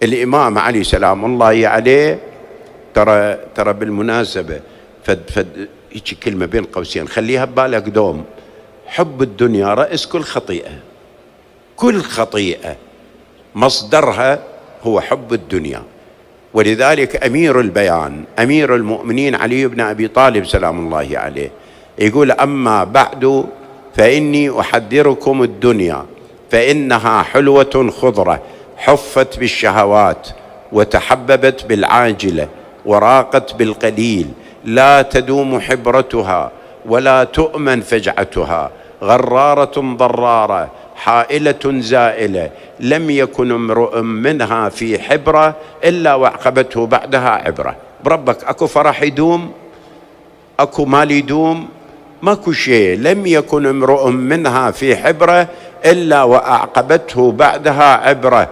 الإمام علي سلام الله عليه، ترى بالمناسبة هيك كلمة بين قوسين خليها ببالك دوم: حب الدنيا رأس كل خطيئة. كل خطيئة مصدرها هو حب الدنيا. ولذلك أمير البيان أمير المؤمنين علي بن أبي طالب سلام الله عليه يقول: أما بعد فإني أحذركم الدنيا فإنها حلوة خضرة حفت بالشهوات وتحببت بالعاجلة وراقت بالقليل، لا تدوم حبرتها ولا تؤمن فجعتها، غرارة ضرارة حائلة زائلة، لم يكن امرؤ منها في حبرة إلا وعقبته بعدها عبرة. بربك أكو فرح يدوم؟ أكو مال يدوم؟ ماكو شيء. لم يكن امرؤ منها في حبرة إلا وأعقبته بعدها عبرة.